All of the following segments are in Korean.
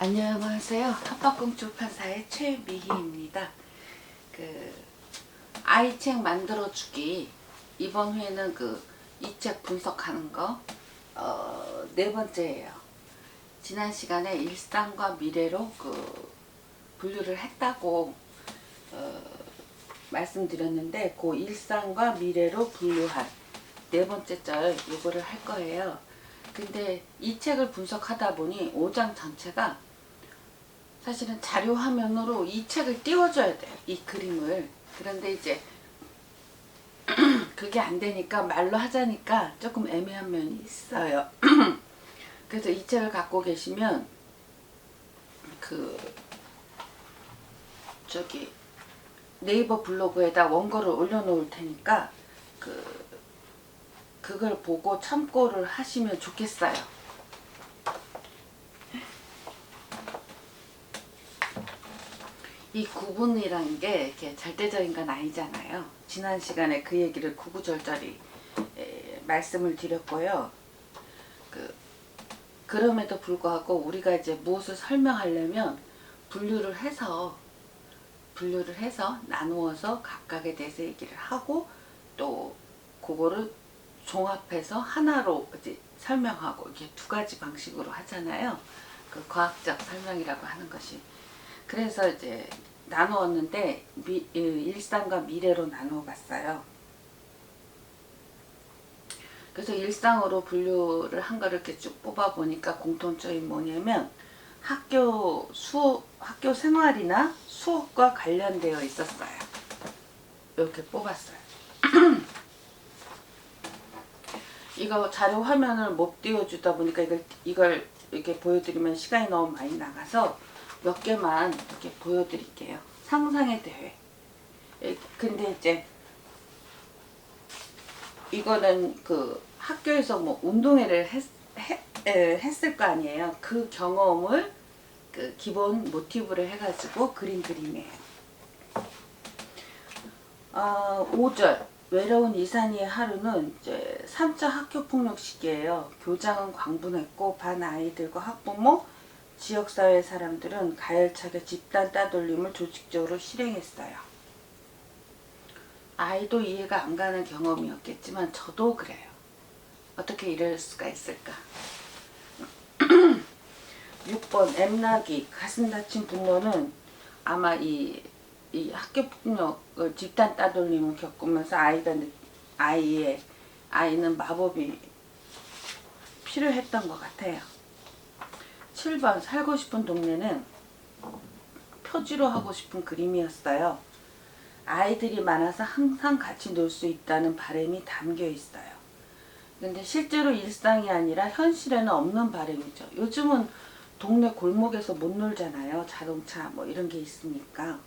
안녕하세요. 합법공출판사의 최미희입니다. 아이책 만들어주기 이번 회는 이 책 분석하는 거 네 번째예요. 지난 시간에 일상과 미래로 분류를 했다고 말씀드렸는데 그 일상과 미래로 분류한 네 번째 절 이거를 할 거예요. 근데 이 책을 분석하다 보니 5장 전체가 사실은 자료 화면으로 이 책을 띄워줘야 돼요. 이 그림을. 그런데 이제 그게 안 되니까 말로 하자니까 조금 애매한 면이 있어요. 그래서 이 책을 갖고 계시면 네이버 블로그에다 원고를 올려놓을 테니까 그걸 보고 참고를 하시면 좋겠어요. 이 구분이란 게 이렇게 절대적인 건 아니잖아요. 지난 시간에 그 얘기를 구구절절히 말씀을 드렸고요. 그럼에도 불구하고 우리가 이제 무엇을 설명하려면 분류를 해서 나누어서 각각에 대해서 얘기를 하고 또 그거를 종합해서 하나로 이제 설명하고 이게 두 가지 방식으로 하잖아요. 그 과학적 설명이라고 하는 것이. 그래서 이제 나누었는데 일상과 미래로 나누어 봤어요. 그래서 일상으로 분류를 한 거를 이렇게 쭉 뽑아 보니까 공통점이 뭐냐면 학교 생활이나 수업과 관련되어 있었어요. 이렇게 뽑았어요. 이거 자료 화면을 못 띄워주다 보니까 이걸 이렇게 보여드리면 시간이 너무 많이 나가서 몇 개만 이렇게 보여드릴게요. 상상의 대회. 근데 이제 이거는 학교에서 뭐 운동회를 했을 거 아니에요. 그 경험을 기본 모티브를 해가지고 그린 그림이에요. 5절 외로운 이산이의 하루는 이제 3차 학교폭력 시기예요. 교장은 광분했고 반 아이들과 학부모, 지역사회 사람들은 가열차게 집단 따돌림을 조직적으로 실행했어요. 아이도 이해가 안 가는 경험이었겠지만 저도 그래요. 어떻게 이럴 수가 있을까? 6번 엠나기 가슴 다친 분노는 아마 이 학교폭력을 집단 따돌림을 겪으면서 아이는 마법이 필요했던 것 같아요. 7번 살고 싶은 동네는 표지로 하고 싶은 그림이었어요. 아이들이 많아서 항상 같이 놀 수 있다는 바람이 담겨 있어요. 근데 실제로 일상이 아니라 현실에는 없는 바람이죠. 요즘은 동네 골목에서 못 놀잖아요. 자동차 뭐 이런 게 있으니까.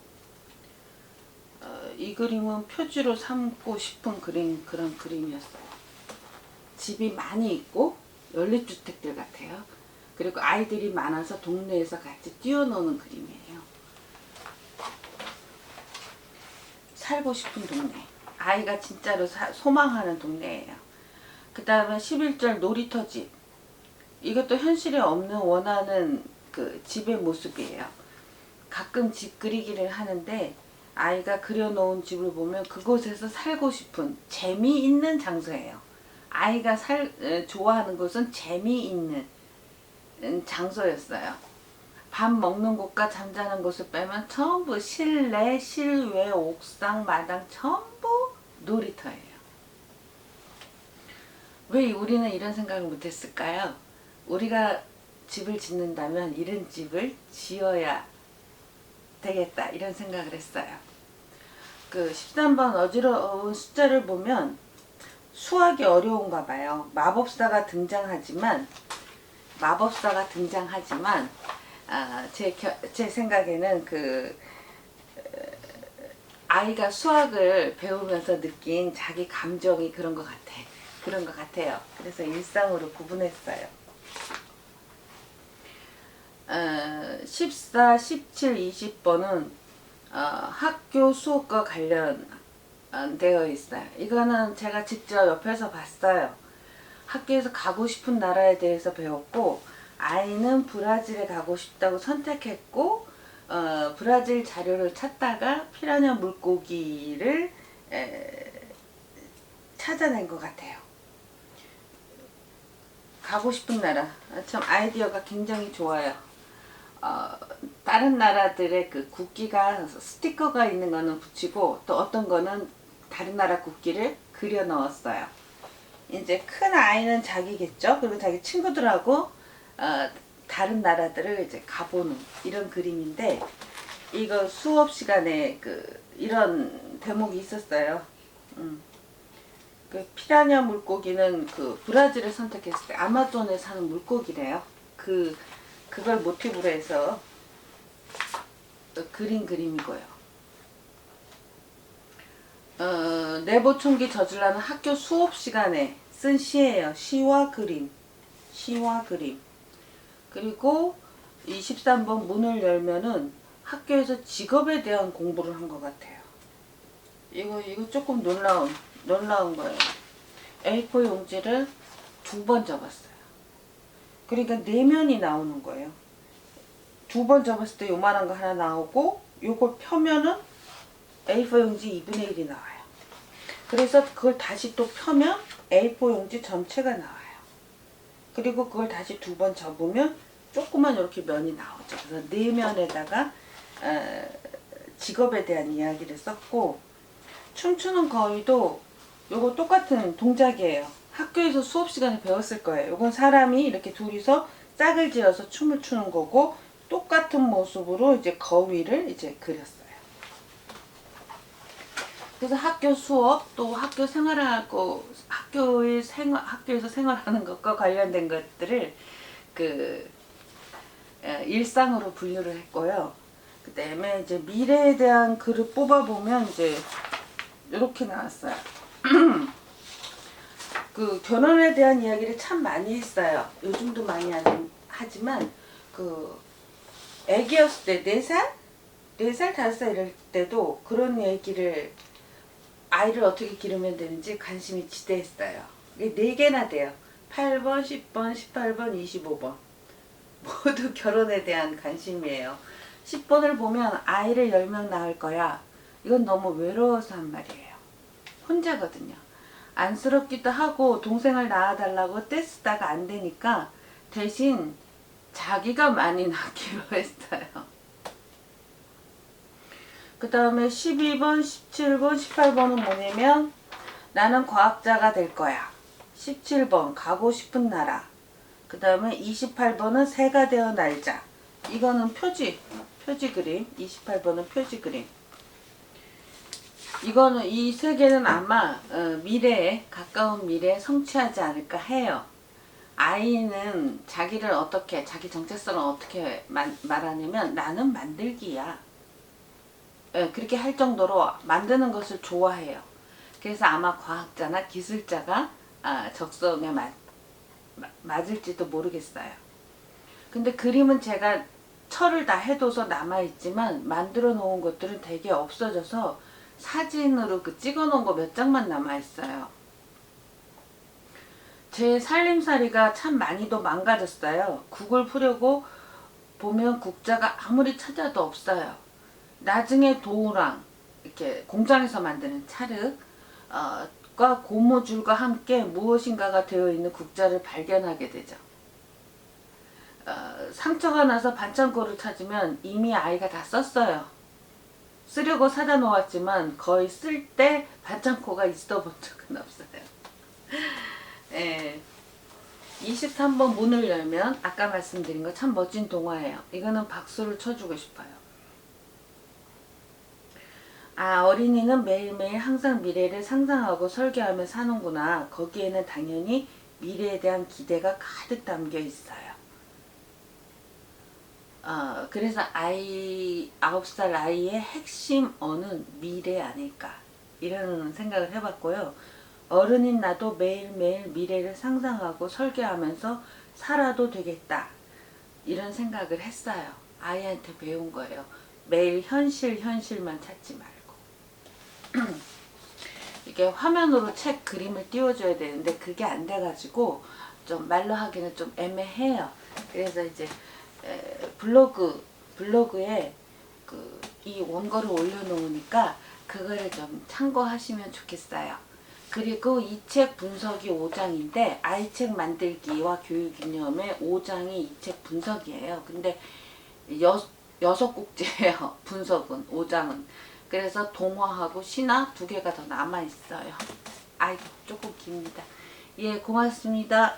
이 그림은 표지로 삼고 싶은 그런 그림이었어요. 집이 많이 있고 연립주택들 같아요. 그리고 아이들이 많아서 동네에서 같이 뛰어노는 그림이에요. 살고 싶은 동네. 아이가 진짜로 소망하는 동네예요. 그 다음에 11절 놀이터집. 이것도 현실에 없는 원하는 집의 모습이에요. 가끔 집 그리기를 하는데 아이가 그려놓은 집을 보면 그곳에서 살고 싶은 재미있는 장소예요. 아이가 좋아하는 곳은 재미있는 장소였어요. 밥 먹는 곳과 잠자는 곳을 빼면 전부 실내, 실외, 옥상, 마당 전부 놀이터예요. 왜 우리는 이런 생각을 못했을까요? 우리가 집을 짓는다면 이런 집을 지어야 되겠다 이런 생각을 했어요. 13번 어지러운 숫자를 보면 수학이 어려운가 봐요. 마법사가 등장하지만 제 생각에는 아이가 수학을 배우면서 느낀 자기 감정이 그런 것 같아요. 그래서 일상으로 구분했어요. 14, 17, 20번은 학교 수업과 관련되어 있어요. 이거는 제가 직접 옆에서 봤어요. 학교에서 가고 싶은 나라에 대해서 배웠고 아이는 브라질에 가고 싶다고 선택했고 브라질 자료를 찾다가 피라냐 물고기를 찾아낸 것 같아요. 가고 싶은 나라. 참 아이디어가 굉장히 좋아요. 다른 나라들의 그 국기가 스티커가 있는 거는 붙이고 또 어떤 거는 다른 나라 국기를 그려 넣었어요. 이제 큰 아이는 자기겠죠. 그리고 자기 친구들하고 다른 나라들을 이제 가보는 이런 그림인데, 이거 수업 시간에 이런 대목이 있었어요. 그 피라냐 물고기는 그 브라질을 선택했을 때 아마존에 사는 물고기래요. 그걸 모티브로 해서 그린 그림이고요. 내보총기 저질러는 학교 수업 시간에 쓴 시예요. 시와 그림. 그리고 23번 문을 열면은 학교에서 직업에 대한 공부를 한 것 같아요. 이거 조금 놀라운 거예요. A4 용지를 2번 접었어요. 그러니까 4면이 나오는 거예요. 2번 접었을 때 요만한 거 하나 나오고, 요걸 펴면은 A4 용지 2분의 1이 나와요. 그래서 그걸 다시 또 펴면 A4 용지 전체가 나와요. 그리고 그걸 다시 2번 접으면 조그만 이렇게 면이 나오죠. 그래서 4면에다가 직업에 대한 이야기를 썼고, 춤추는 거위도 요거 똑같은 동작이에요. 학교에서 수업 시간에 배웠을 거예요. 요건 사람이 이렇게 둘이서 짝을 지어서 춤을 추는 거고, 똑같은 모습으로 이제 거위를 이제 그렸어요. 그래서 학교 수업 또 학교 생활하고 학교에서 생활하는 것과 관련된 것들을 일상으로 분류를 했고요. 그다음에 이제 미래에 대한 글을 뽑아보면 이제 이렇게 나왔어요. 그 결혼에 대한 이야기를 참 많이 했어요. 요즘도 많이 하지만 애기였을 때 4살? 4살, 5살 이럴 때도 그런 얘기를, 아이를 어떻게 기르면 되는지 관심이 지대했어요. 이게 4개나 돼요. 8번, 10번, 18번, 25번. 모두 결혼에 대한 관심이에요. 10번을 보면 아이를 10명 낳을 거야. 이건 너무 외로워서 한 말이에요. 혼자거든요. 안쓰럽기도 하고 동생을 낳아달라고 떼쓰다가 안 되니까 대신 자기가 많이 낳기로 했어요. 그 다음에 12번, 17번, 18번은 뭐냐면 나는 과학자가 될 거야. 17번 가고 싶은 나라. 그 다음에 28번은 새가 되어 날자. 이거는 표지 그림. 28번은 표지 그림. 이거는 이 3개는 아마 가까운 미래에 성취하지 않을까 해요. 아이는 자기 정체성을 어떻게 말하냐면 나는 만들기야. 그렇게 할 정도로 만드는 것을 좋아해요. 그래서 아마 과학자나 기술자가 적성에 맞을지도 모르겠어요. 근데 그림은 제가 철을 다 해둬서 남아있지만 만들어 놓은 것들은 되게 없어져서 사진으로 찍어 놓은 거 몇 장만 남아있어요. 제 살림살이가 참 많이도 망가졌어요. 국을 풀려고 보면 국자가 아무리 찾아도 없어요. 나중에 도우랑 이렇게 공장에서 만드는 찰흙과 고무줄과 함께 무엇인가가 되어 있는 국자를 발견하게 되죠. 상처가 나서 반창고를 찾으면 이미 아이가 다 썼어요. 쓰려고 사다 놓았지만 거의 쓸 때 반창고가 있어 본 적은 없어요. 23번 문을 열면 아까 말씀드린 거 참 멋진 동화예요. 이거는 박수를 쳐주고 싶어요. 어린이는 매일매일 항상 미래를 상상하고 설계하며 사는구나. 거기에는 당연히 미래에 대한 기대가 가득 담겨 있어요. 그래서 9살 아이의 핵심 어는 미래 아닐까, 이런 생각을 해봤고요. 어른인 나도 매일매일 미래를 상상하고 설계하면서 살아도 되겠다, 이런 생각을 했어요. 아이한테 배운 거예요. 매일 현실만 찾지 말고. 이게 화면으로 책 그림을 띄워줘야 되는데 그게 안 돼가지고 좀 말로 하기는 좀 애매해요. 그래서 이제 블로그에 이 원고를 올려놓으니까 그거를 좀 참고하시면 좋겠어요. 그리고 이 책 분석이 5장인데 아이책 만들기와 교육이념의 5장이 이 책 분석이에요. 근데 6곡째예요. 분석은 5장은. 그래서 동화하고 신화 2개가 더 남아있어요. 아이고 조금 깁니다. 예, 고맙습니다.